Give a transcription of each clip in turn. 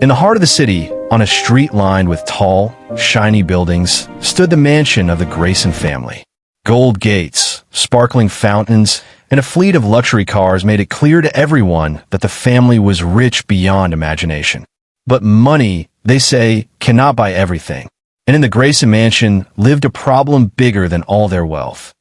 In the heart of the city, on a street lined with tall, shiny buildings, stood the mansion of the Grayson family. Gold gates, sparkling fountains, and a fleet of luxury cars made it clear to everyone that the family was rich beyond imagination. But money, they say, cannot buy everything. And in the Grayson mansion lived a problem bigger than all their wealth.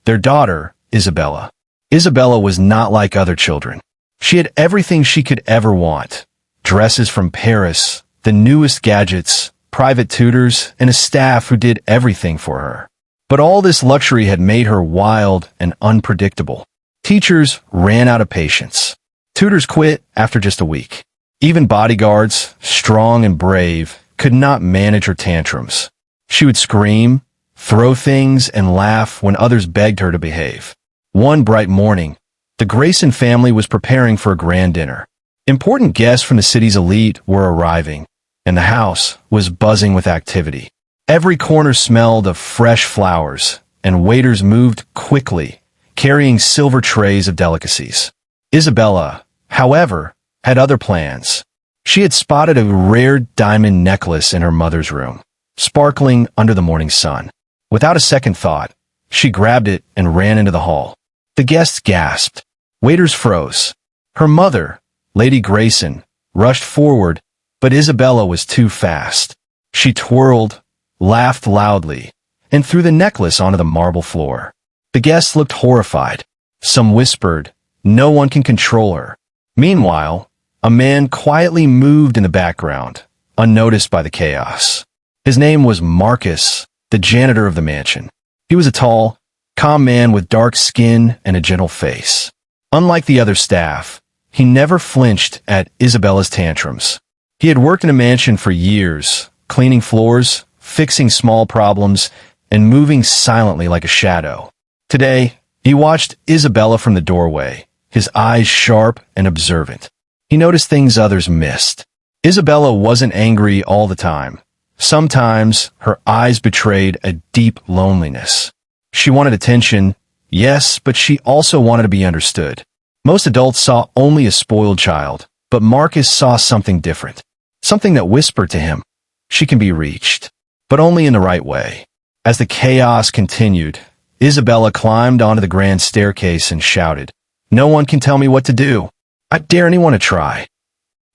Their daughter, Isabella. Isabella was not like other children. She had everything she could ever want. Dresses from Paris, the newest gadgets, private tutors, and a staff who did everything for her. But all this luxury had made her wild and unpredictable. Teachers ran out of patience. Tutors quit after just a week. Even bodyguards, strong and brave, could not manage her tantrums. She would scream, throw things, and laugh when others begged her to behave. One bright morning, the Grayson family was preparing for a grand dinner. Important guests from the city's elite were arriving, and the house was buzzing with activity. Every corner smelled of fresh flowers, and waiters moved quickly, carrying silver trays of delicacies. Isabella, however, had other plans. She had spotted a rare diamond necklace in her mother's room, sparkling under the morning sun. Without a second thought, she grabbed it and ran into the hall. The guests gasped. Waiters froze. Her mother, Lady Grayson, rushed forward, but Isabella was too fast. She twirled, laughed loudly, and threw the necklace onto the marble floor. The guests looked horrified. Some whispered, "No one can control her." Meanwhile, a man quietly moved in the background, unnoticed by the chaos. His name was Marcus, the janitor of the mansion. He was a tall, calm man with dark skin and a gentle face. Unlike the other staff, he never flinched at Isabella's tantrums. He had worked in a mansion for years, cleaning floors, fixing small problems, and moving silently like a shadow. Today, he watched Isabella from the doorway, his eyes sharp and observant. He noticed things others missed. Isabella wasn't angry all the time. Sometimes her eyes betrayed a deep loneliness. She wanted attention, yes, but she also wanted to be understood. Most adults saw only a spoiled child, but Marcus saw something different. Something that whispered to him, "She can be reached," but only in the right way. As the chaos continued, Isabella climbed onto the grand staircase and shouted, "No one can tell me what to do. I dare anyone to try."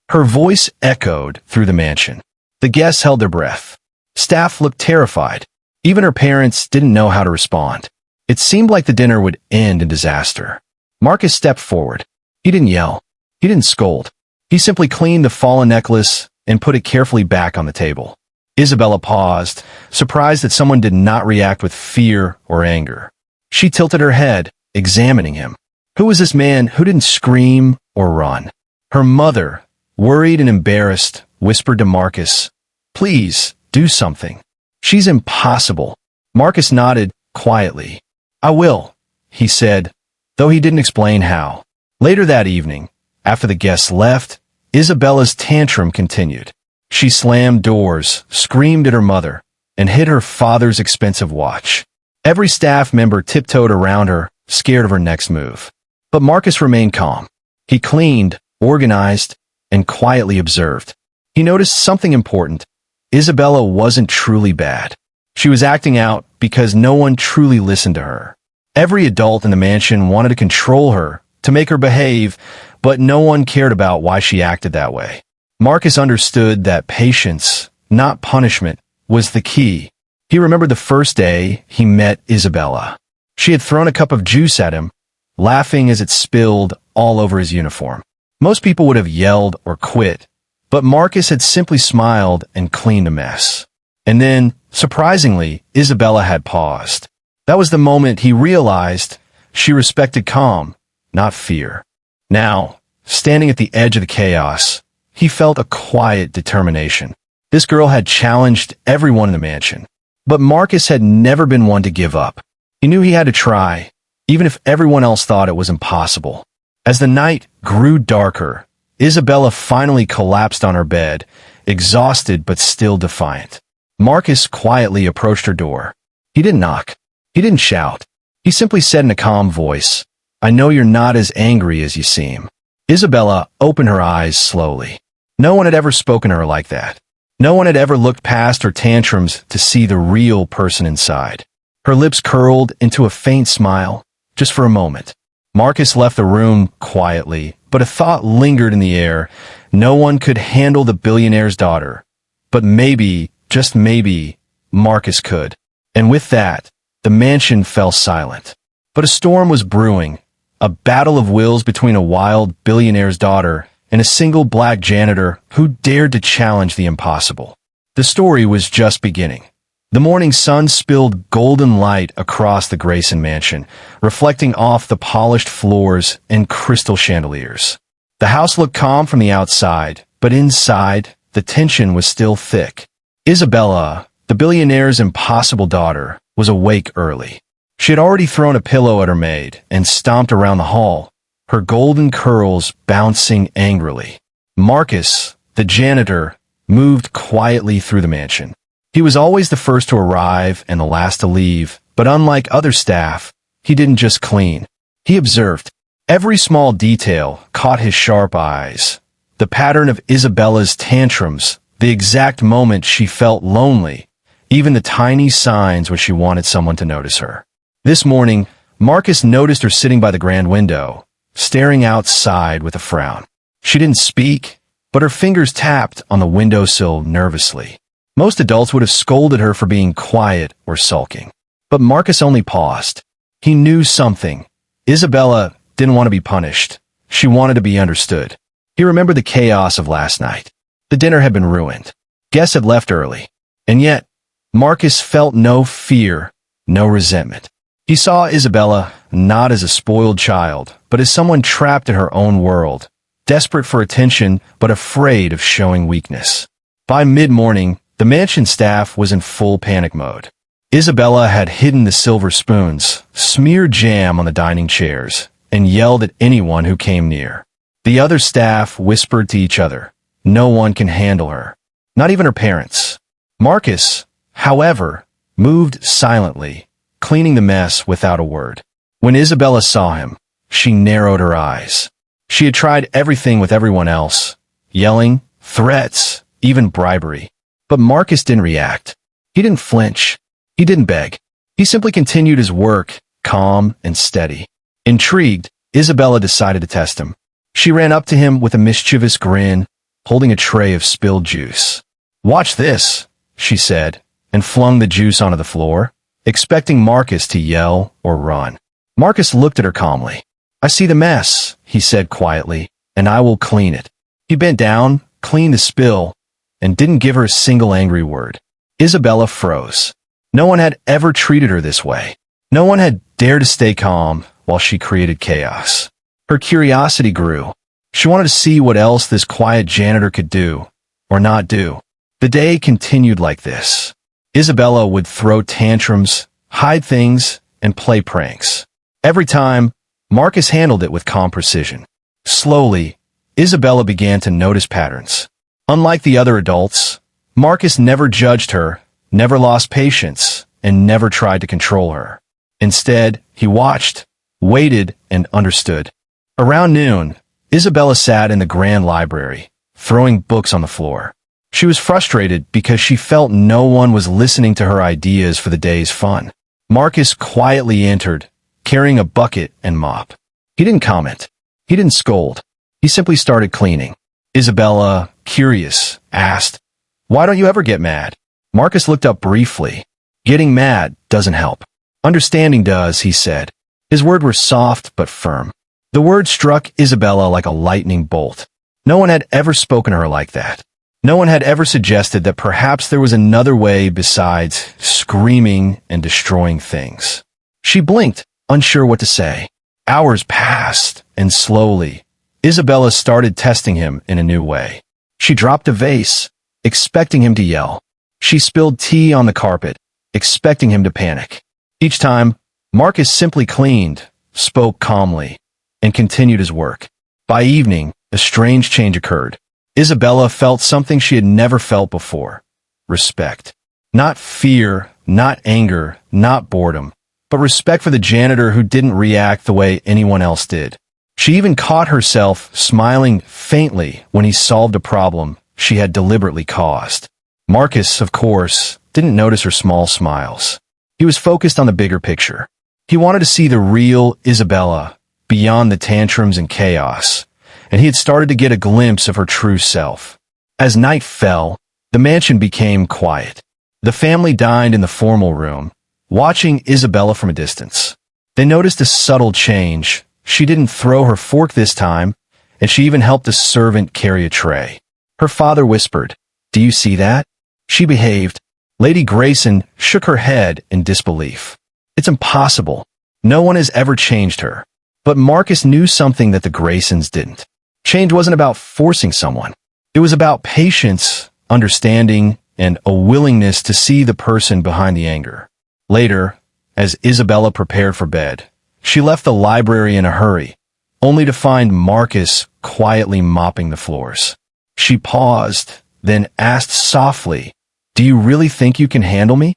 Her voice echoed through the mansion. The guests held their breath. Staff looked terrified. Even her parents didn't know how to respond. It seemed like the dinner would end in disaster. Marcus stepped forward. He didn't yell. He didn't scold. He simply cleaned the fallen necklace and put it carefully back on the table. Isabella paused, surprised that someone did not react with fear or anger. She tilted her head, examining him. Who was this man who didn't scream or run? Her mother, worried and embarrassed, whispered to Marcus, "Please, do something. She's impossible." Marcus nodded quietly. "I will," he said, though he didn't explain how. Later that evening, after the guests left, Isabella's tantrum continued. She slammed doors, screamed at her mother, and hit her father's expensive watch. Every staff member tiptoed around her, scared of her next move. But Marcus remained calm. He cleaned, organized, and quietly observed. He noticed something important. Isabella wasn't truly bad. She was acting out because no one truly listened to her. Every adult in the mansion wanted to control her, to make her behave, but no one cared about why she acted that way. Marcus understood that patience, not punishment, was the key. He remembered the first day he met Isabella. She had thrown a cup of juice at him, laughing as it spilled all over his uniform. Most people would have yelled or quit, but Marcus had simply smiled and cleaned the mess. And then, surprisingly, Isabella had paused. That was the moment he realized she respected calm, not fear. Now, standing at the edge of the chaos, he felt a quiet determination. This girl had challenged everyone in the mansion, but Marcus had never been one to give up. He knew he had to try, even if everyone else thought it was impossible. As the night grew darker, Isabella finally collapsed on her bed, exhausted but still defiant. Marcus quietly approached her door. He didn't knock. He didn't shout. He simply said in a calm voice, "I know you're not as angry as you seem." Isabella opened her eyes slowly. No one had ever spoken to her like that. No one had ever looked past her tantrums to see the real person inside. Her lips curled into a faint smile, just for a moment. Marcus left the room quietly, but a thought lingered in the air. No one could handle the billionaire's daughter. But maybe, just maybe, Marcus could. And with that, the mansion fell silent. But a storm was brewing, a battle of wills between a wild billionaire's daughter and a single black janitor who dared to challenge the impossible. The story was just beginning. The morning sun spilled golden light across the Grayson mansion, reflecting off the polished floors and crystal chandeliers. The house looked calm from the outside, but inside, the tension was still thick. Isabella, the billionaire's impossible daughter, was awake early. She had already thrown a pillow at her maid and stomped around the hall, her golden curls bouncing angrily. Marcus, the janitor, moved quietly through the mansion. He was always the first to arrive and the last to leave, but unlike other staff, he didn't just clean. He observed. Every small detail caught his sharp eyes. The pattern of Isabella's tantrums, the exact moment she felt lonely, even the tiny signs when she wanted someone to notice her. This morning, Marcus noticed her sitting by the grand window, staring outside with a frown. She didn't speak, but her fingers tapped on the windowsill nervously. Most adults would have scolded her for being quiet or sulking. But Marcus only paused. He knew something. Isabella didn't want to be punished. She wanted to be understood. He remembered the chaos of last night. The dinner had been ruined. Guests had left early. And yet, Marcus felt no fear, no resentment. He saw Isabella not as a spoiled child, but as someone trapped in her own world, desperate for attention but afraid of showing weakness. By mid-morning, the mansion staff was in full panic mode. Isabella had hidden the silver spoons, smeared jam on the dining chairs, and yelled at anyone who came near. The other staff whispered to each other, "No one can handle her." Not even her parents. Marcus, however, moved silently, cleaning the mess without a word. When Isabella saw him, she narrowed her eyes. She had tried everything with everyone else, yelling, threats, even bribery. But Marcus didn't react. He didn't flinch. He didn't beg. He simply continued his work, calm and steady. Intrigued, Isabella decided to test him. She ran up to him with a mischievous grin, holding a tray of spilled juice. "Watch this," she said, and flung the juice onto the floor, expecting Marcus to yell or run. Marcus looked at her calmly. "I see the mess," he said quietly, "and I will clean it." He bent down, cleaned the spill, and didn't give her a single angry word. Isabella froze. No one had ever treated her this way. No one had dared to stay calm while she created chaos. Her curiosity grew. She wanted to see what else this quiet janitor could do, or not do. The day continued like this. Isabella would throw tantrums, hide things, and play pranks. Every time, Marcus handled it with calm precision. Slowly, Isabella began to notice patterns. Unlike the other adults, Marcus never judged her, never lost patience, and never tried to control her. Instead, he watched, waited, and understood. Around noon, Isabella sat in the grand library, throwing books on the floor. She was frustrated because she felt no one was listening to her ideas for the day's fun. Marcus quietly entered, carrying a bucket and mop. He didn't comment. He didn't scold. He simply started cleaning. Isabella, curious, asked, "Why don't you ever get mad?" Marcus looked up briefly. "Getting mad doesn't help. Understanding does," he said. His words were soft but firm. The word struck Isabella like a lightning bolt. No one had ever spoken to her like that. No one had ever suggested that perhaps there was another way besides screaming and destroying things. She blinked, unsure what to say. Hours passed, and slowly, Isabella started testing him in a new way. She dropped a vase, expecting him to yell. She spilled tea on the carpet, expecting him to panic. Each time, Marcus simply cleaned, spoke calmly, and continued his work. By evening, a strange change occurred. Isabella felt something she had never felt before. Respect. Not fear, not anger, not boredom, but respect for the janitor who didn't react the way anyone else did. She even caught herself smiling faintly when he solved a problem she had deliberately caused. Marcus, of course, didn't notice her small smiles. He was focused on the bigger picture. He wanted to see the real Isabella beyond the tantrums and chaos, and he had started to get a glimpse of her true self. As night fell, the mansion became quiet. The family dined in the formal room, watching Isabella from a distance. They noticed a subtle change. She didn't throw her fork this time, and she even helped a servant carry a tray. Her father whispered, "Do you see that?" She behaved. Lady Grayson shook her head in disbelief. "It's impossible. No one has ever changed her." But Marcus knew something that the Graysons didn't. Change wasn't about forcing someone. It was about patience, understanding, and a willingness to see the person behind the anger. Later, as Isabella prepared for bed, she left the library in a hurry, only to find Marcus quietly mopping the floors. She paused, then asked softly, "Do you really think you can handle me?"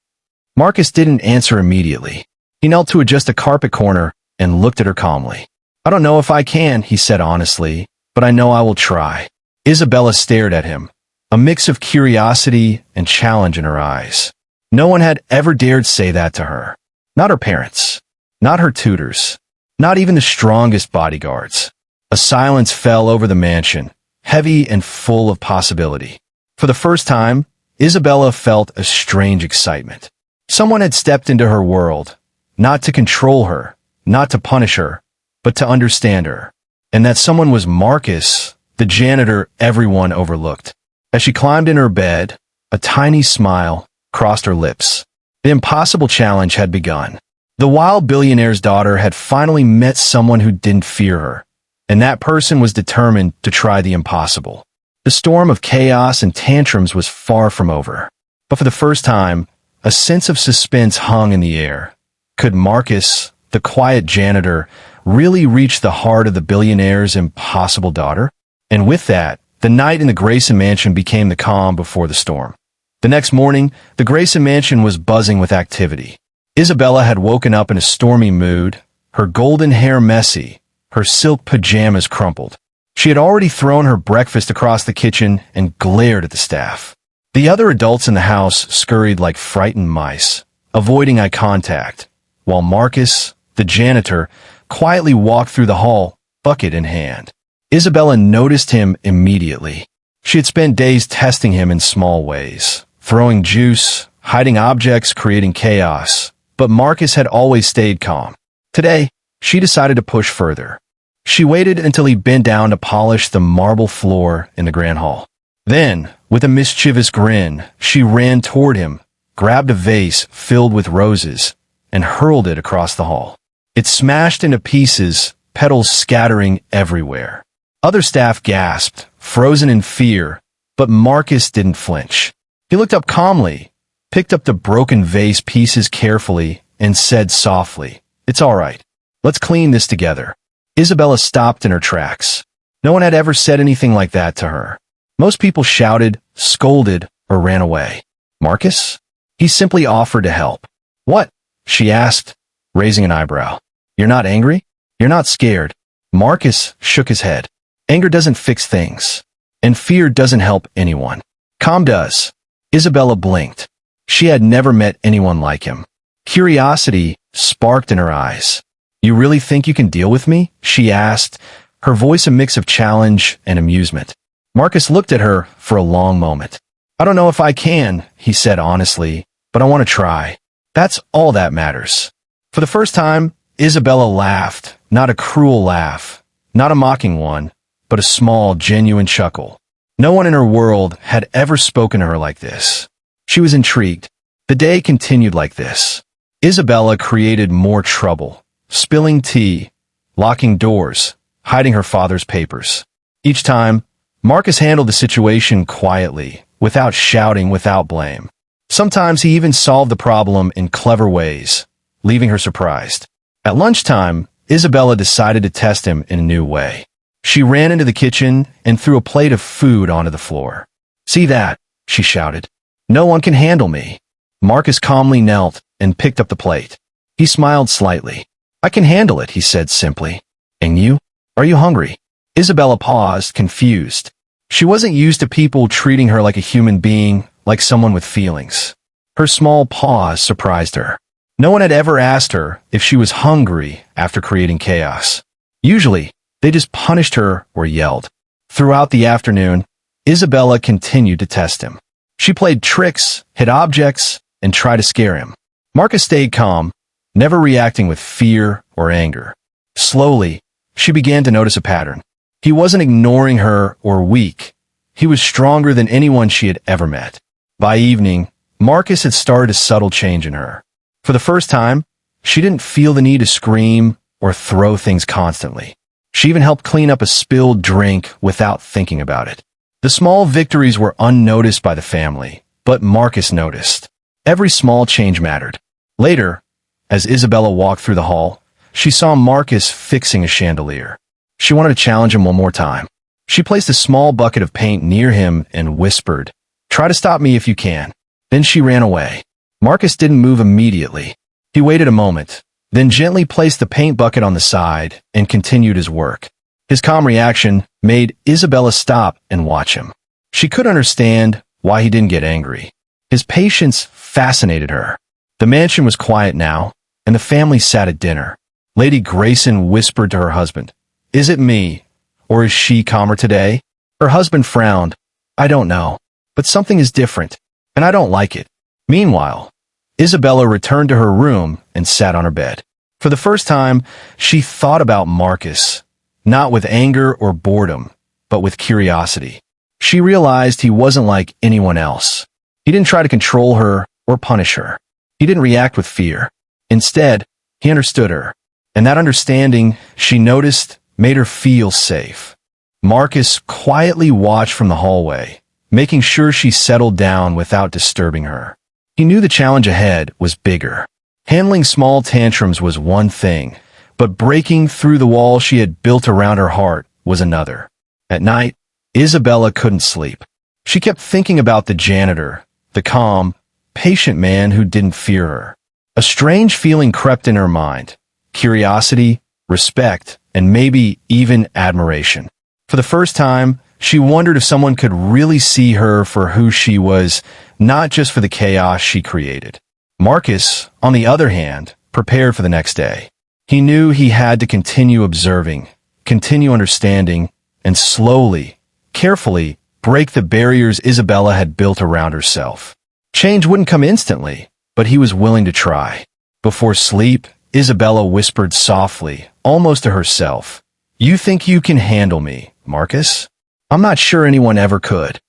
Marcus didn't answer immediately. He knelt to adjust a carpet corner and looked at her calmly. "I don't know if I can," he said honestly, "but I know I will try." Isabella stared at him, a mix of curiosity and challenge in her eyes. No one had ever dared say that to her. Not her parents, not her tutors, not even the strongest bodyguards. A silence fell over the mansion, heavy and full of possibility. For the first time, Isabella felt a strange excitement. Someone had stepped into her world, not to control her, not to punish her, but to understand her. And that someone was Marcus, the janitor everyone overlooked. As she climbed in her bed, a tiny smile crossed her lips. The impossible challenge had begun. The wild billionaire's daughter had finally met someone who didn't fear her, and that person was determined to try the impossible. The storm of chaos and tantrums was far from over. But for the first time, a sense of suspense hung in the air. Could Marcus, the quiet janitor, really reach the heart of the billionaire's impossible daughter? And with that, the night in the Grayson mansion became the calm before the storm. The next morning, the Grayson mansion was buzzing with activity. Isabella had woken up in a stormy mood, her golden hair messy, her silk pajamas crumpled. She had already thrown her breakfast across the kitchen and glared at the staff. The other adults in the house scurried like frightened mice, avoiding eye contact, while Marcus, the janitor, quietly walked through the hall, bucket in hand. Isabella noticed him immediately. She had spent days testing him in small ways, throwing juice, hiding objects, creating chaos. But Marcus had always stayed calm. Today, she decided to push further. She waited until he bent down to polish the marble floor in the grand hall. Then, with a mischievous grin, she ran toward him, grabbed a vase filled with roses, and hurled it across the hall. It smashed into pieces, petals scattering everywhere. Other staff gasped, frozen in fear, but Marcus didn't flinch. He looked up calmly, picked up the broken vase pieces carefully, and said softly, "It's all right. Let's clean this together." Isabella stopped in her tracks. No one had ever said anything like that to her. Most people shouted, scolded, or ran away. Marcus? He simply offered to help. "What?" she asked, raising an eyebrow. "You're not angry? You're not scared?" Marcus shook his head. Anger doesn't fix things, and fear doesn't help anyone. Calm does. Isabella blinked. She had never met anyone like him. Curiosity sparked in her eyes. "You really think you can deal with me?" she asked, her voice a mix of challenge and amusement. Marcus looked at her for a long moment. "I don't know if I can," he said honestly, "but I want to try. That's all that matters." For the first time, Isabella laughed, not a cruel laugh, not a mocking one, but a small, genuine chuckle. No one in her world had ever spoken to her like this. She was intrigued. The day continued like this. Isabella created more trouble, spilling tea, locking doors, hiding her father's papers. Each time, Marcus handled the situation quietly, without shouting, without blame. Sometimes he even solved the problem in clever ways, leaving her surprised. At lunchtime, Isabella decided to test him in a new way. She ran into the kitchen and threw a plate of food onto the floor. "See that?" she shouted. "No one can handle me." Marcus calmly knelt and picked up the plate. He smiled slightly. "I can handle it," he said simply. "And you?" Are you hungry? Isabella paused, confused. She wasn't used to people treating her like a human being, like someone with feelings. Her small pause surprised her. No one had ever asked her if she was hungry after creating chaos. Usually, they just punished her or yelled. Throughout the afternoon, Isabella continued to test him. She played tricks, hit objects, and tried to scare him. Marcus stayed calm, never reacting with fear or anger. Slowly, she began to notice a pattern. He wasn't ignoring her or weak. He was stronger than anyone she had ever met. By evening, Marcus had started a subtle change in her. For the first time, she didn't feel the need to scream or throw things constantly. She even helped clean up a spilled drink without thinking about it. The small victories were unnoticed by the family, but Marcus noticed. Every small change mattered. Later, as Isabella walked through the hall, she saw Marcus fixing a chandelier. She wanted to challenge him one more time. She placed a small bucket of paint near him and whispered, "Try to stop me if you can." Then she ran away. Marcus didn't move immediately. He waited a moment, then gently placed the paint bucket on the side and continued his work. His calm reaction made Isabella stop and watch him. She could understand why he didn't get angry. His patience fascinated her. The mansion was quiet now, and the family sat at dinner. Lady Grayson whispered to her husband, "Is it me, or is she calmer today?" Her husband frowned. "I don't know, but something is different, and I don't like it." Meanwhile, Isabella returned to her room and sat on her bed. For the first time, she thought about Marcus, not with anger or boredom, but with curiosity. She realized he wasn't like anyone else. He didn't try to control her or punish her. He didn't react with fear. Instead, he understood her, and that understanding, she noticed, made her feel safe. Marcus quietly watched from the hallway, making sure she settled down without disturbing her. He knew the challenge ahead was bigger. Handling small tantrums was one thing, but breaking through the wall she had built around her heart was another. At night, Isabella couldn't sleep. She kept thinking about the janitor, the calm, patient man who didn't fear her. A strange feeling crept in her mind. Curiosity, respect, and maybe even admiration. For the first time, she wondered if someone could really see her for who she was, not just for the chaos she created. Marcus, on the other hand, prepared for the next day. He knew he had to continue observing, continue understanding, and slowly, carefully, break the barriers Isabella had built around herself. Change wouldn't come instantly, but he was willing to try. Before sleep, Isabella whispered softly, almost to herself, "You think you can handle me, Marcus? I'm not sure anyone ever could."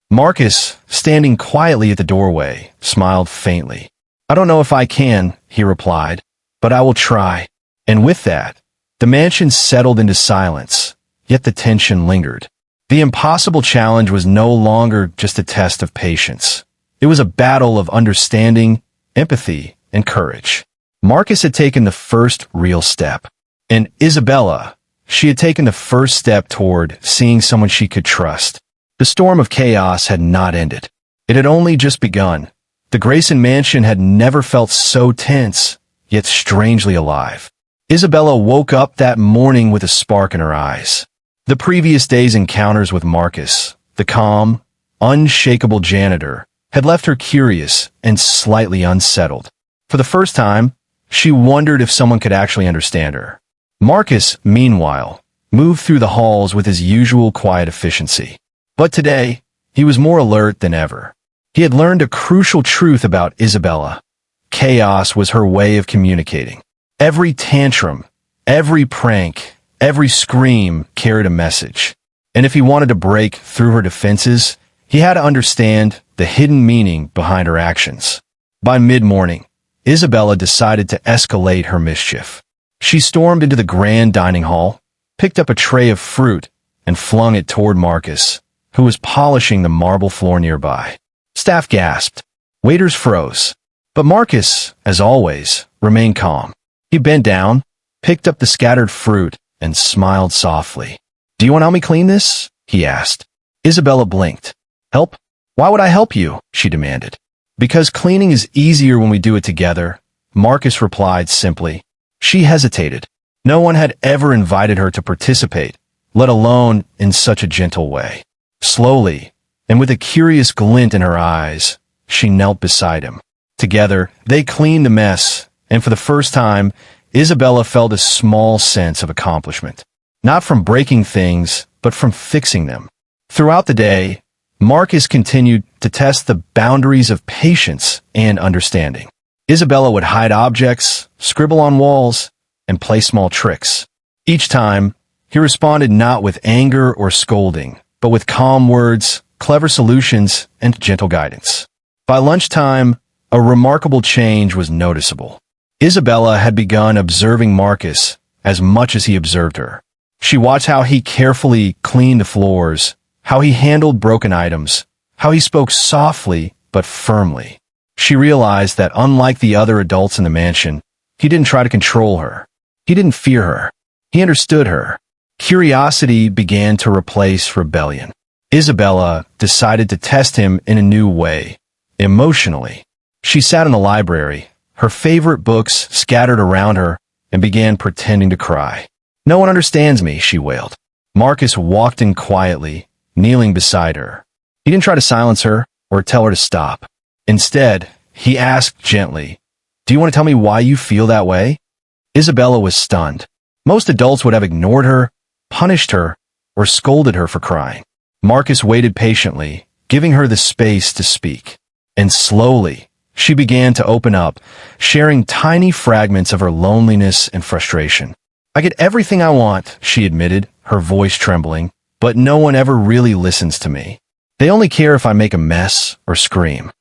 Marcus, standing quietly at the doorway, smiled faintly. "I don't know if I can," he replied, "but I will try." And with that, the mansion settled into silence, yet the tension lingered. The impossible challenge was no longer just a test of patience. It was a battle of understanding, empathy, and courage. Marcus had taken the first real step. And Isabella, she had taken the first step toward seeing someone she could trust. The storm of chaos had not ended. It had only just begun. The Grayson mansion had never felt so tense, yet strangely alive. Isabella woke up that morning with a spark in her eyes. The previous day's encounters with Marcus, the calm, unshakable janitor, had left her curious and slightly unsettled. For the first time, she wondered if someone could actually understand her. Marcus, meanwhile, moved through the halls with his usual quiet efficiency. But today, he was more alert than ever. He had learned a crucial truth about Isabella. Chaos was her way of communicating. Every tantrum, every prank, every scream carried a message. And if he wanted to break through her defenses, he had to understand the hidden meaning behind her actions. By mid-morning, Isabella decided to escalate her mischief. She stormed into the grand dining hall, picked up a tray of fruit, and flung it toward Marcus, who was polishing the marble floor nearby. Staff gasped. Waiters froze. But Marcus, as always, remained calm. He bent down, picked up the scattered fruit, and smiled softly. "Do you want to help me clean this?" he asked. Isabella blinked. "Help? Why would I help you?" she demanded. "Because cleaning is easier when we do it together," Marcus replied simply. She hesitated. No one had ever invited her to participate, let alone in such a gentle way. Slowly, and with a curious glint in her eyes, she knelt beside him. Together, they cleaned the mess, and for the first time, Isabella felt a small sense of accomplishment. Not from breaking things, but from fixing them. Throughout the day, Marcus continued to test the boundaries of patience and understanding. Isabella would hide objects, scribble on walls, and play small tricks. Each time, he responded not with anger or scolding, but with calm words, clever solutions, and gentle guidance. By lunchtime, a remarkable change was noticeable. Isabella had begun observing Marcus as much as he observed her. She watched how he carefully cleaned the floors, how he handled broken items, how he spoke softly but firmly. She realized that unlike the other adults in the mansion, he didn't try to control her. He didn't fear her. He understood her. Curiosity began to replace rebellion. Isabella decided to test him in a new way, emotionally. She sat in the library, her favorite books scattered around her, and began pretending to cry. "No one understands me," she wailed. Marcus walked in quietly, kneeling beside her. He didn't try to silence her or tell her to stop. Instead, he asked gently, "Do you want to tell me why you feel that way?" Isabella was stunned. Most adults would have ignored her, punished her, or scolded her for crying. Marcus waited patiently, giving her the space to speak. And slowly, she began to open up, sharing tiny fragments of her loneliness and frustration. "I get everything I want," she admitted, her voice trembling, "but no one ever really listens to me. They only care if I make a mess or scream."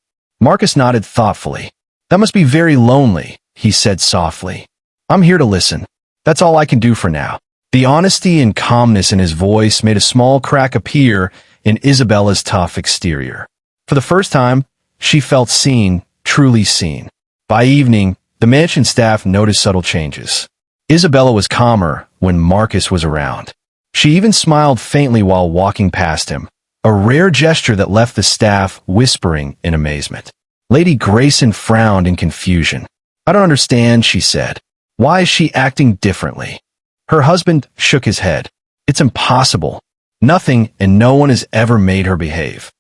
Marcus nodded thoughtfully. "That must be very lonely," he said softly. "I'm here to listen. That's all I can do for now." The honesty and calmness in his voice made a small crack appear in Isabella's tough exterior. For the first time, she felt seen, truly seen. By evening, the mansion staff noticed subtle changes. Isabella was calmer when Marcus was around. She even smiled faintly while walking past him, a rare gesture that left the staff whispering in amazement. Lady Grayson frowned in confusion. "I don't understand," she said. "Why is she acting differently?" Her husband shook his head. "It's impossible. Nothing and no one has ever made her behave."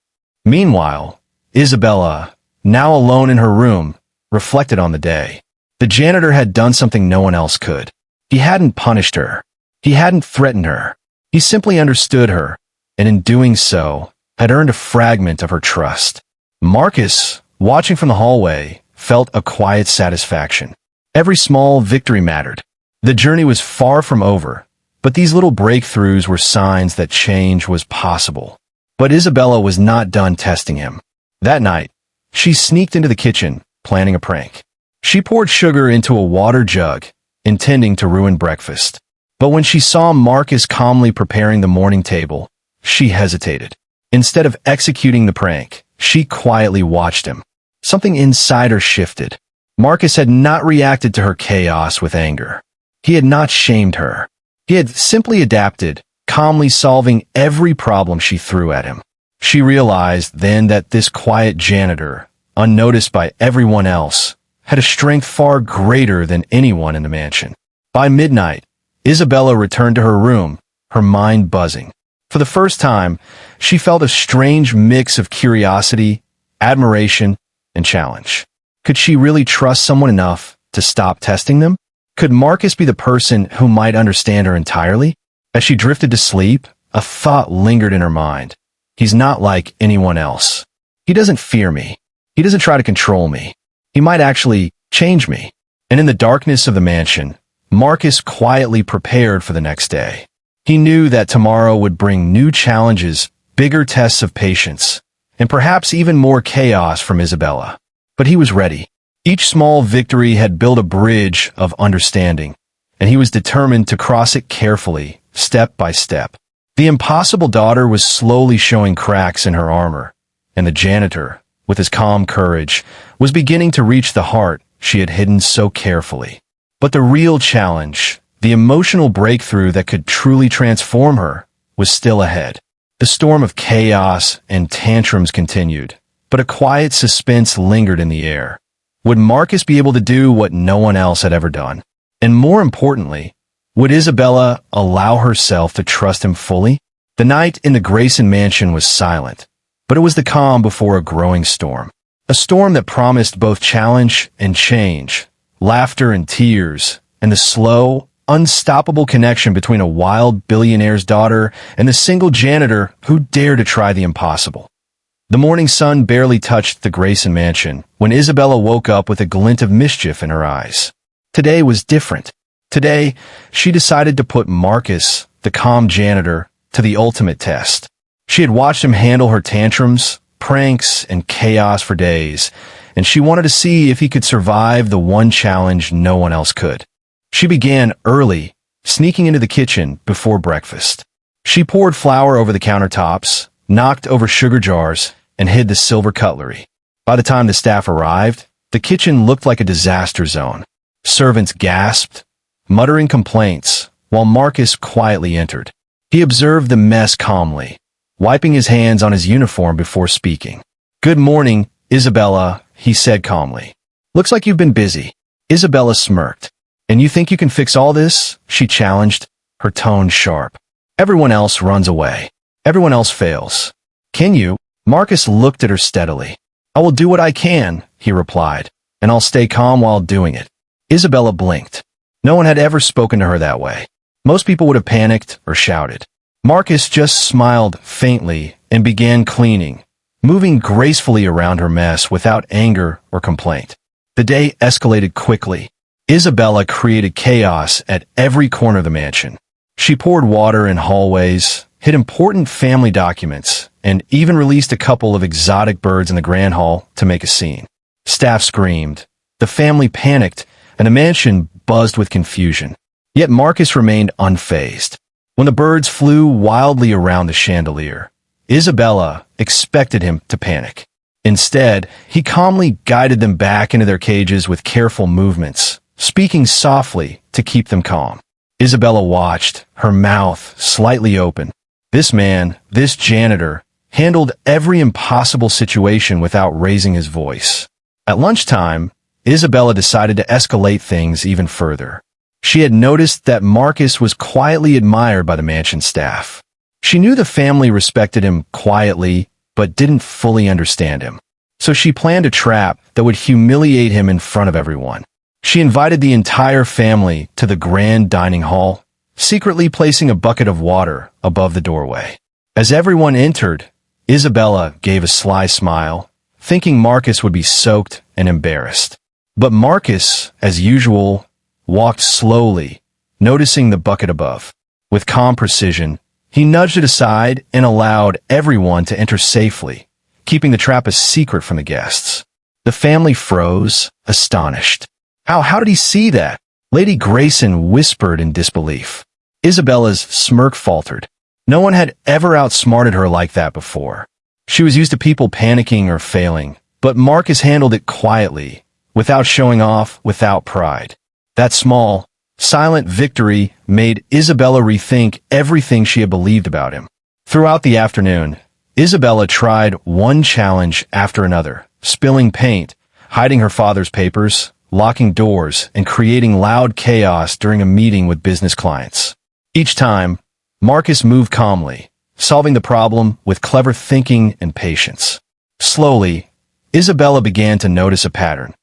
Meanwhile, Isabella, now alone in her room, reflected on the day. The janitor had done something no one else could. He hadn't punished her. He hadn't threatened her. He simply understood her, and in doing so, had earned a fragment of her trust. Marcus, watching from the hallway, felt a quiet satisfaction. Every small victory mattered. The journey was far from over, but these little breakthroughs were signs that change was possible. But Isabella was not done testing him. That night, she sneaked into the kitchen, planning a prank. She poured sugar into a water jug, intending to ruin breakfast. But when she saw Marcus calmly preparing the morning table, she hesitated. Instead of executing the prank, she quietly watched him. Something inside her shifted. Marcus had not reacted to her chaos with anger. He had not shamed her. He had simply adapted, calmly solving every problem she threw at him. She realized then that this quiet janitor, unnoticed by everyone else, had a strength far greater than anyone in the mansion. By midnight, Isabella returned to her room, her mind buzzing. For the first time, she felt a strange mix of curiosity, admiration, and challenge. Could she really trust someone enough to stop testing them? Could Marcus be the person who might understand her entirely? As she drifted to sleep, a thought lingered in her mind. He's not like anyone else. He doesn't fear me. He doesn't try to control me. He might actually change me. And in the darkness of the mansion, Marcus quietly prepared for the next day. He knew that tomorrow would bring new challenges, bigger tests of patience, and perhaps even more chaos from Isabella. But he was ready. Each small victory had built a bridge of understanding, and he was determined to cross it carefully, step by step. The impossible daughter was slowly showing cracks in her armor, and the janitor, with his calm courage, was beginning to reach the heart she had hidden so carefully. But the real challenge, the emotional breakthrough that could truly transform her, was still ahead. The storm of chaos and tantrums continued, but a quiet suspense lingered in the air. Would Marcus be able to do what no one else had ever done? And more importantly, Would Isabella allow herself to trust him fully? The night in the Grayson mansion was silent, but it was the calm before a growing storm. A storm that promised both challenge and change, laughter and tears, and the slow, unstoppable connection between a wild billionaire's daughter and the single janitor who dared to try the impossible. The morning sun barely touched the Grayson mansion when Isabella woke up with a glint of mischief in her eyes. Today was different. Today, she decided to put Marcus, the calm janitor, to the ultimate test. She had watched him handle her tantrums, pranks, and chaos for days, and she wanted to see if he could survive the one challenge no one else could. She began early, sneaking into the kitchen before breakfast. She poured flour over the countertops, knocked over sugar jars, and hid the silver cutlery. By the time the staff arrived, the kitchen looked like a disaster zone. Servants gasped, muttering complaints, while Marcus quietly entered. He observed the mess calmly, wiping his hands on his uniform before speaking. "Good morning, Isabella," he said calmly. "Looks like you've been busy." Isabella smirked. "And you think you can fix all this?" she challenged, her tone sharp. "Everyone else runs away. Everyone else fails. Can you?" Marcus looked at her steadily. "I will do what I can," he replied, "and I'll stay calm while doing it." Isabella blinked. No one had ever spoken to her that way. Most people would have panicked or shouted. Marcus just smiled faintly and began cleaning, moving gracefully around her mess without anger or complaint. The day escalated quickly. Isabella created chaos at every corner of the mansion. She poured water in hallways, hid important family documents, and even released a couple of exotic birds in the grand hall to make a scene. Staff screamed. The family panicked, and the mansion buzzed with confusion. Yet Marcus remained unfazed. When the birds flew wildly around the chandelier, Isabella expected him to panic. Instead, he calmly guided them back into their cages with careful movements, speaking softly to keep them calm. Isabella watched, her mouth slightly open. This man, this janitor, handled every impossible situation without raising his voice. At lunchtime, Isabella decided to escalate things even further. She had noticed that Marcus was quietly admired by the mansion staff. She knew the family respected him quietly, but didn't fully understand him. So she planned a trap that would humiliate him in front of everyone. She invited the entire family to the grand dining hall, secretly placing a bucket of water above the doorway. As everyone entered, Isabella gave a sly smile, thinking Marcus would be soaked and embarrassed. But Marcus, as usual, walked slowly, noticing the bucket above. With calm precision, he nudged it aside and allowed everyone to enter safely, keeping the trap a secret from the guests. The family froze, astonished. How did he see that? Lady Grayson whispered in disbelief. Isabella's smirk faltered. No one had ever outsmarted her like that before. She was used to people panicking or failing, but Marcus handled it quietly, without showing off, without pride. That small, silent victory made Isabella rethink everything she had believed about him. Throughout the afternoon, Isabella tried one challenge after another, spilling paint, hiding her father's papers, locking doors, and creating loud chaos during a meeting with business clients. Each time, Marcus moved calmly, solving the problem with clever thinking and patience. Slowly, Isabella began to notice a pattern.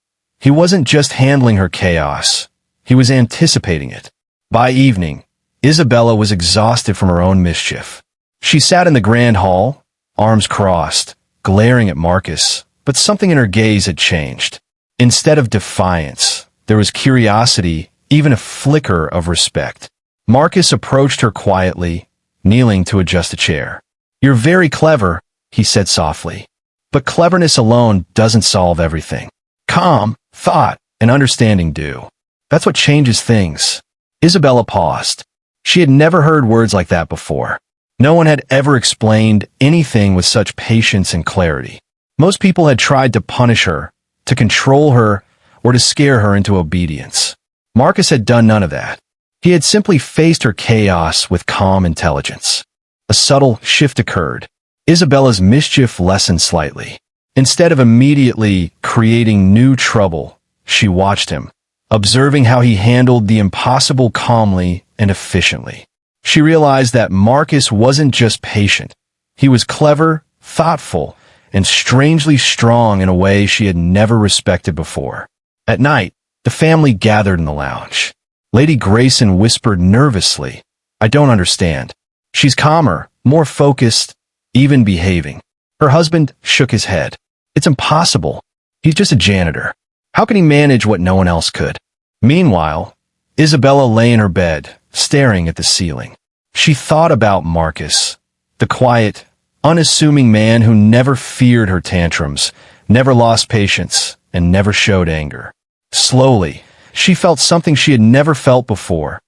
He wasn't just handling her chaos, he was anticipating it. By evening, Isabella was exhausted from her own mischief. She sat in the grand hall, arms crossed, glaring at Marcus, but something in her gaze had changed. Instead of defiance, there was curiosity, even a flicker of respect. Marcus approached her quietly, kneeling to adjust a chair. "You're very clever," he said softly. "But cleverness alone doesn't solve everything. Calm, thought, and understanding do. That's what changes things." Isabella paused. She had never heard words like that before. No one had ever explained anything with such patience and clarity. Most people had tried to punish her, to control her, or to scare her into obedience. Marcus had done none of that. He had simply faced her chaos with calm intelligence. A subtle shift occurred. Isabella's mischief lessened slightly. Instead of immediately creating new trouble, she watched him, observing how he handled the impossible calmly and efficiently. She realized that Marcus wasn't just patient. He was clever, thoughtful, and strangely strong in a way she had never respected before. At night, the family gathered in the lounge. Lady Grayson whispered nervously, "I don't understand." She's calmer, more focused, even behaving. Her husband shook his head. "It's impossible. He's just a janitor. How can he manage what no one else could?" Meanwhile, Isabella lay in her bed, staring at the ceiling. She thought about Marcus, the quiet, unassuming man who never feared her tantrums, never lost patience, and never showed anger. Slowly, she felt something she had never felt before,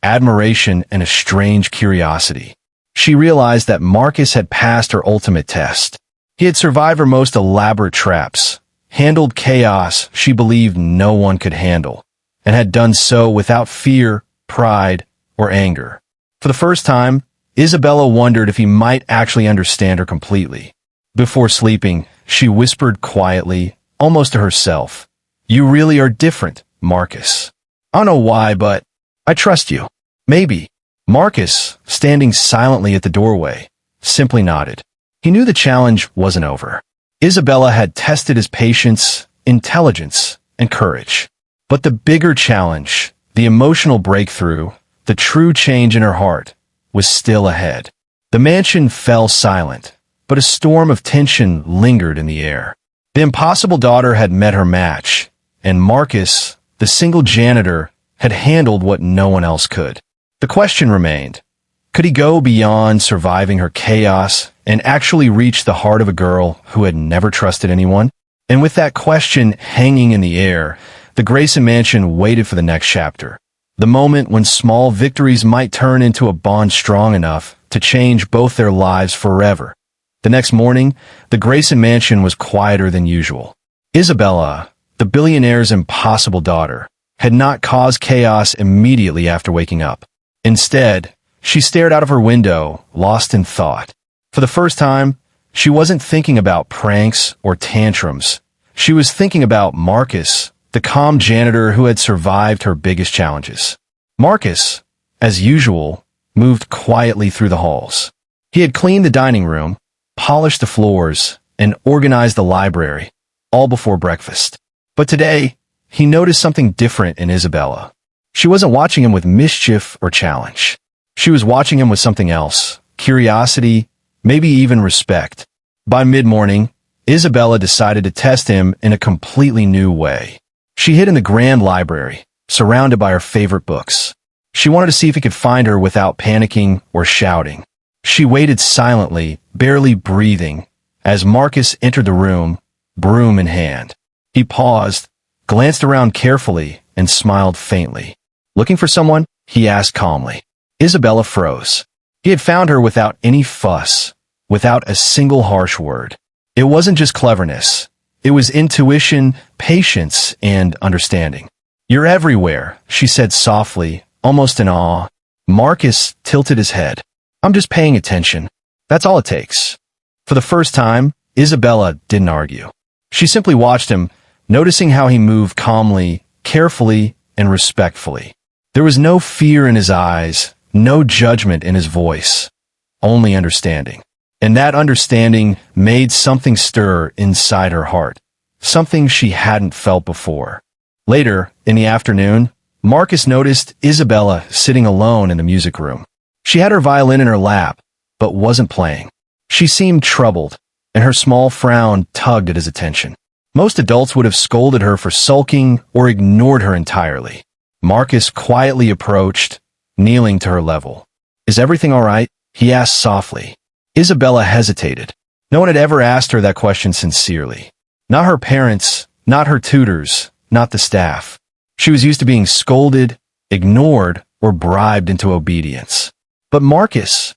admiration and a strange curiosity. She realized that Marcus had passed her ultimate test. He had survived her most elaborate traps, handled chaos she believed no one could handle, and had done so without fear, pride, or anger. For the first time, Isabella wondered if he might actually understand her completely. Before sleeping, she whispered quietly, almost to herself, "You really are different, Marcus. I don't know why, but I trust you." Maybe. Marcus, standing silently at the doorway, simply nodded. He knew the challenge wasn't over. Isabella had tested his patience, intelligence, and courage. But the bigger challenge, the emotional breakthrough, the true change in her heart, was still ahead. The mansion fell silent, but a storm of tension lingered in the air. The impossible daughter had met her match, and Marcus, the single janitor, had handled what no one else could. The question remained, could he go beyond surviving her chaos and actually reach the heart of a girl who had never trusted anyone? And with that question hanging in the air, the Grayson mansion waited for the next chapter. The moment when small victories might turn into a bond strong enough to change both their lives forever. The next morning, the Grayson mansion was quieter than usual. Isabella, the billionaire's impossible daughter, had not caused chaos immediately after waking up. Instead, she stared out of her window, lost in thought. For the first time, she wasn't thinking about pranks or tantrums. She was thinking about Marcus, the calm janitor who had survived her biggest challenges. Marcus, as usual, moved quietly through the halls. He had cleaned the dining room, polished the floors, and organized the library, all before breakfast. But today, he noticed something different in Isabella. She wasn't watching him with mischief or challenge. She was watching him with something else, curiosity, maybe even respect. By mid-morning, Isabella decided to test him in a completely new way. She hid in the grand library, surrounded by her favorite books. She wanted to see if he could find her without panicking or shouting. She waited silently, barely breathing, as Marcus entered the room, broom in hand. He paused, glanced around carefully, and smiled faintly. "Looking for someone?" he asked calmly. Isabella froze. He had found her without any fuss, without a single harsh word. It wasn't just cleverness. It was intuition, patience, and understanding. "You're everywhere," she said softly, almost in awe. Marcus tilted his head. "I'm just paying attention. That's all it takes." For the first time, Isabella didn't argue. She simply watched him, noticing how he moved calmly, carefully, and respectfully. There was no fear in his eyes, no judgment in his voice, only understanding. And that understanding made something stir inside her heart, something she hadn't felt before. Later, in the afternoon, Marcus noticed Isabella sitting alone in the music room. She had her violin in her lap, but wasn't playing. She seemed troubled, and her small frown tugged at his attention. Most adults would have scolded her for sulking or ignored her entirely. Marcus quietly approached, kneeling to her level. "Is everything all right?" he asked softly. Isabella hesitated. No one had ever asked her that question sincerely. Not her parents, not her tutors, not the staff. She was used to being scolded, ignored, or bribed into obedience. But Marcus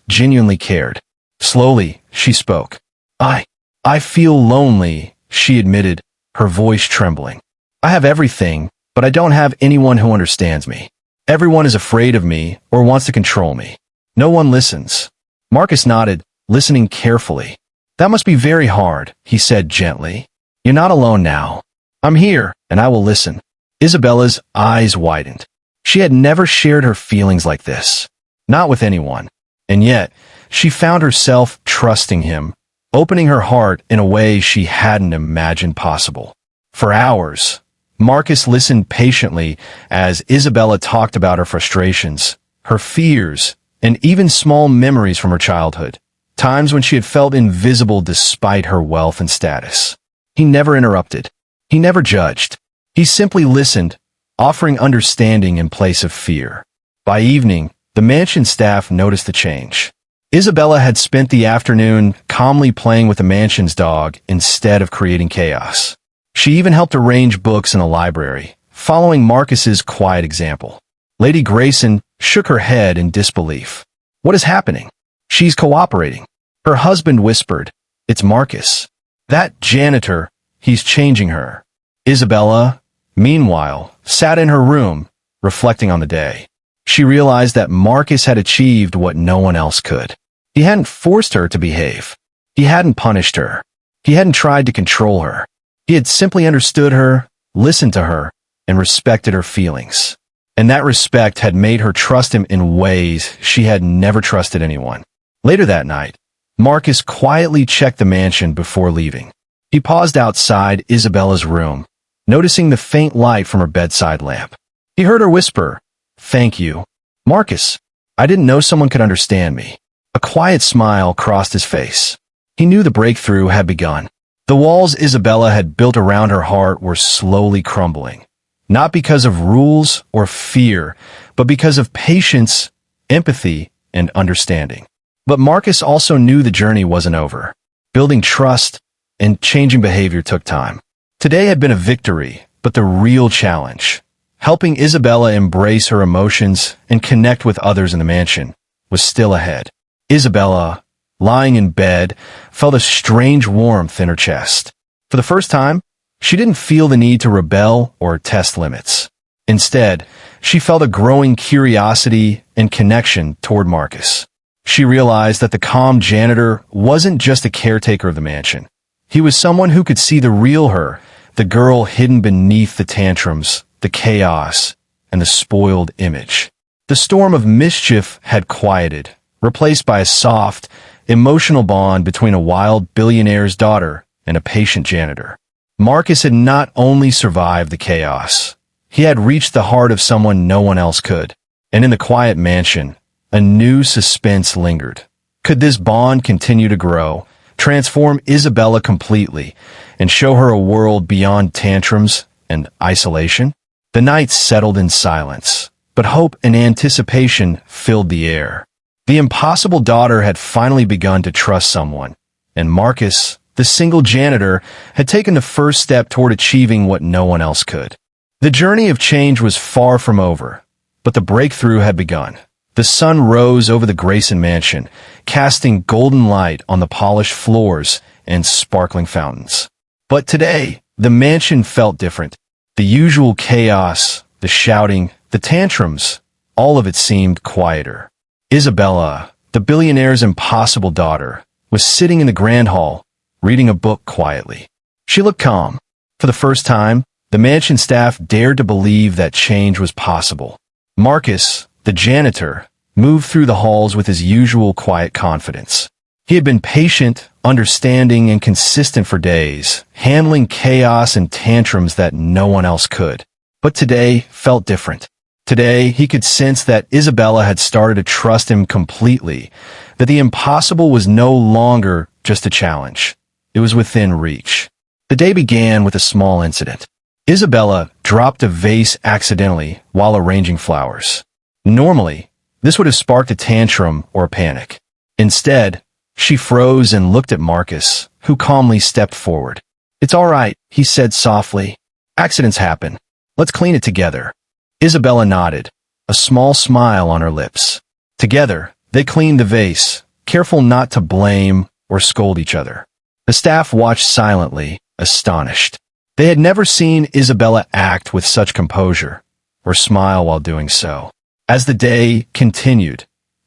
genuinely cared. Slowly, she spoke. I feel lonely," she admitted, her voice trembling. "I have everything, but I don't have anyone who understands me. Everyone is afraid of me or wants to control me. No one listens." Marcus nodded, listening carefully. "That must be very hard," he said gently. "You're not alone now. I'm here, and I will listen." Isabella's eyes widened. She had never shared her feelings like this, not with anyone. And yet, she found herself trusting him, opening her heart in a way she hadn't imagined possible. For hours, Marcus listened patiently as Isabella talked about her frustrations, her fears, and even small memories from her childhood, times when she had felt invisible despite her wealth and status. He never interrupted. He never judged. He simply listened, offering understanding in place of fear. By evening, the mansion staff noticed the change. Isabella had spent the afternoon calmly playing with the mansion's dog instead of creating chaos. She even helped arrange books in the library, following Marcus's quiet example. Lady Grayson shook her head in disbelief. What is happening? She's cooperating. Her husband whispered, It's Marcus. That janitor, he's changing her. Isabella, meanwhile, sat in her room, reflecting on the day. She realized that Marcus had achieved what no one else could. He hadn't forced her to behave. He hadn't punished her. He hadn't tried to control her. He had simply understood her, listened to her, and respected her feelings. And that respect had made her trust him in ways she had never trusted anyone. Later that night, Marcus quietly checked the mansion before leaving. He paused outside Isabella's room, noticing the faint light from her bedside lamp. He heard her whisper, Thank you. Marcus, I didn't know someone could understand me. A quiet smile crossed his face. He knew the breakthrough had begun. The walls Isabella had built around her heart were slowly crumbling, not because of rules or fear, but because of patience, empathy, and understanding. But Marcus also knew the journey wasn't over. Building trust and changing behavior took time. Today had been a victory, but the real challenge, helping Isabella embrace her emotions and connect with others in the mansion, was still ahead. Isabella, lying in bed, felt a strange warmth in her chest. For the first time, she didn't feel the need to rebel or test limits. Instead, she felt a growing curiosity and connection toward Marcus. She realized that the calm janitor wasn't just a caretaker of the mansion. He was someone who could see the real her, the girl hidden beneath the tantrums, the chaos, and the spoiled image. The storm of mischief had quieted, replaced by a soft, emotional bond between a wild billionaire's daughter and a patient janitor. Marcus had not only survived the chaos, he had reached the heart of someone no one else could. And in the quiet mansion, a new suspense lingered. Could this bond continue to grow, transform Isabella completely, and show her a world beyond tantrums and isolation? The night settled in silence, but hope and anticipation filled the air. The impossible daughter had finally begun to trust someone, and Marcus, the single janitor, had taken the first step toward achieving what no one else could. The journey of change was far from over, but the breakthrough had begun. The sun rose over the Grayson mansion, casting golden light on the polished floors and sparkling fountains. But today, the mansion felt different. The usual chaos, the shouting, the tantrums, all of it seemed quieter. Isabella, the billionaire's impossible daughter, was sitting in the grand hall, reading a book quietly. She looked calm. For the first time, the mansion staff dared to believe that change was possible. Marcus, the janitor, moved through the halls with his usual quiet confidence. He had been patient, understanding, and consistent for days, handling chaos and tantrums that no one else could. But today felt different. Today, he could sense that Isabella had started to trust him completely, that the impossible was no longer just a challenge. It was within reach. The day began with a small incident. Isabella dropped a vase accidentally while arranging flowers. Normally, this would have sparked a tantrum or a panic. Instead, she froze and looked at Marcus, who calmly stepped forward. "It's all right," he said softly. "Accidents happen. Let's clean it together." Isabella nodded, a small smile on her lips. Together, they cleaned the vase, careful not to blame or scold each other. The staff watched silently, astonished. They had never seen Isabella act with such composure, or smile while doing so. As the day continued,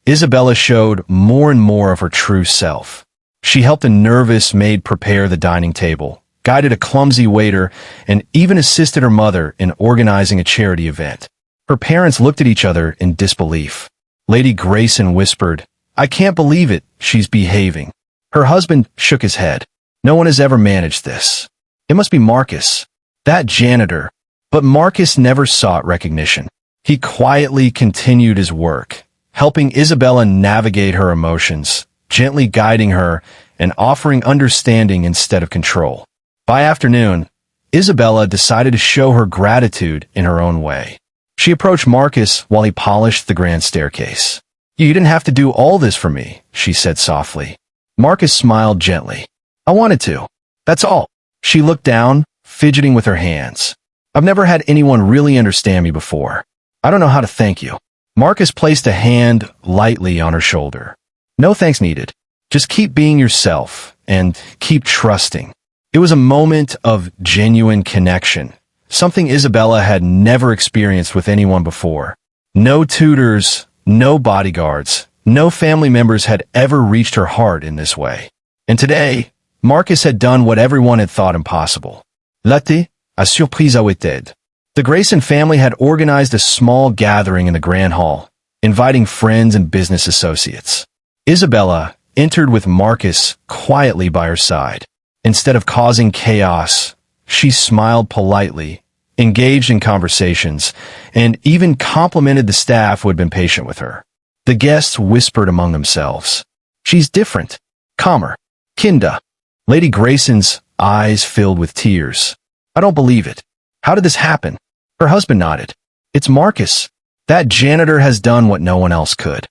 Isabella showed more and more of her true self. She helped a nervous maid prepare the dining table, guided a clumsy waiter, and even assisted her mother in organizing a charity event. Her parents looked at each other in disbelief. Lady Grayson whispered, "I can't believe it, she's behaving." Her husband shook his head. "No one has ever managed this. It must be Marcus, that janitor." But Marcus never sought recognition. He quietly continued his work, helping Isabella navigate her emotions, gently guiding her and offering understanding instead of control. By afternoon, Isabella decided to show her gratitude in her own way. She approached Marcus while he polished the grand staircase. "You didn't have to do all this for me," she said softly. Marcus smiled gently. "I wanted to. That's all." She looked down, fidgeting with her hands. "I've never had anyone really understand me before. I don't know how to thank you." Marcus placed a hand lightly on her shoulder. "No thanks needed. Just keep being yourself and keep trusting." It was a moment of genuine connection, something Isabella had never experienced with anyone before. No tutors, no bodyguards, no family members had ever reached her heart in this way. And today, Marcus had done what everyone had thought impossible. L'été, à surprise à Witted. The Grayson family had organized a small gathering in the Grand Hall, inviting friends and business associates. Isabella entered with Marcus quietly by her side. Instead of causing chaos, she smiled politely, engaged in conversations, and even complimented the staff who had been patient with her. The guests whispered among themselves, "She's different, calmer, kinda." Lady Grayson's eyes filled with tears. "I don't believe it. How did this happen?" Her husband nodded. "It's Marcus. That janitor has done what no one else could."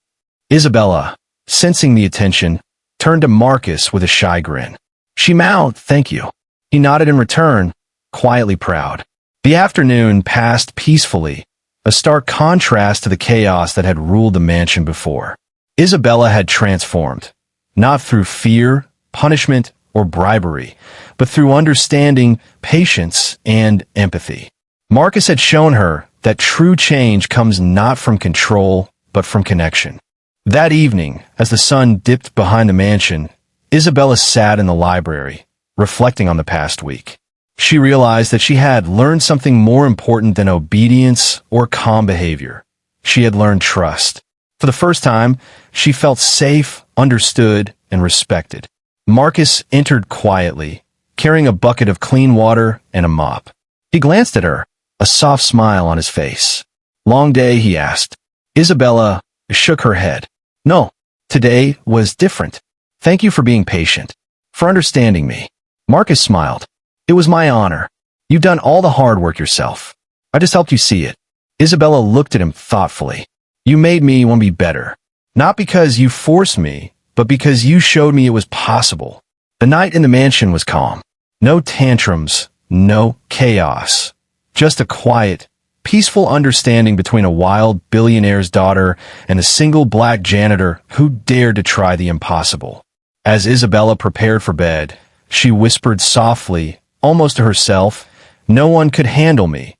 Isabella, sensing the attention, turned to Marcus with a shy grin. She mouthed, "Thank you." He nodded in return, quietly proud. The afternoon passed peacefully, a stark contrast to the chaos that had ruled the mansion before. Isabella had transformed, not through fear, punishment, or bribery, but through understanding, patience, and empathy. Marcus had shown her that true change comes not from control, but from connection. That evening, as the sun dipped behind the mansion, Isabella sat in the library, reflecting on the past week. She realized that she had learned something more important than obedience or calm behavior. She had learned trust. For the first time, she felt safe, understood, and respected. Marcus entered quietly, carrying a bucket of clean water and a mop. He glanced at her, a soft smile on his face. "Long day?" he asked. Isabella shook her head. "No, today was different. Thank you for being patient, for understanding me." Marcus smiled. "It was my honor. You've done all the hard work yourself. I just helped you see it." Isabella looked at him thoughtfully. "You made me want to be better. Not because you forced me, but because you showed me it was possible." The night in the mansion was calm. No tantrums, no chaos. Just a quiet, peaceful understanding between a wild billionaire's daughter and a single black janitor who dared to try the impossible. As Isabella prepared for bed, she whispered softly, almost to herself, "No one could handle me.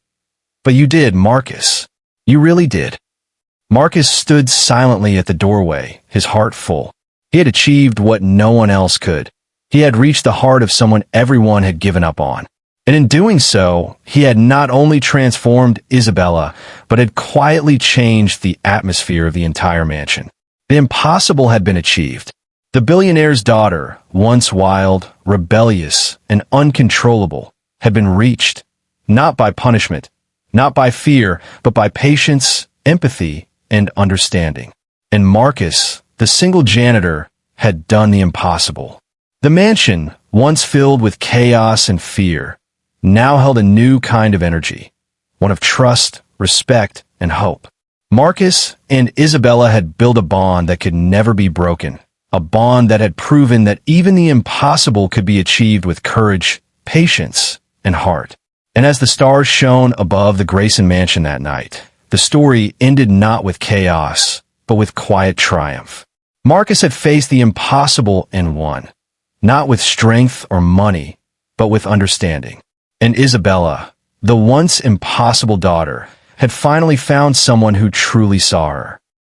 But you did, Marcus. You really did." Marcus stood silently at the doorway, his heart full. He had achieved what no one else could. He had reached the heart of someone everyone had given up on. And in doing so, he had not only transformed Isabella, but had quietly changed the atmosphere of the entire mansion. The impossible had been achieved. The billionaire's daughter, once wild, rebellious, and uncontrollable, had been reached, not by punishment, not by fear, but by patience, empathy, and understanding. And Marcus, the single janitor, had done the impossible. The mansion, once filled with chaos and fear, now held a new kind of energy, one of trust, respect, and hope. Marcus and Isabella had built a bond that could never be broken, a bond that had proven that even the impossible could be achieved with courage, patience, and heart. And as the stars shone above the Grayson mansion that night, the story ended not with chaos, but with quiet triumph. Marcus had faced the impossible and won, not with strength or money, but with understanding. And Isabella, the once impossible daughter, had finally found someone who truly saw her.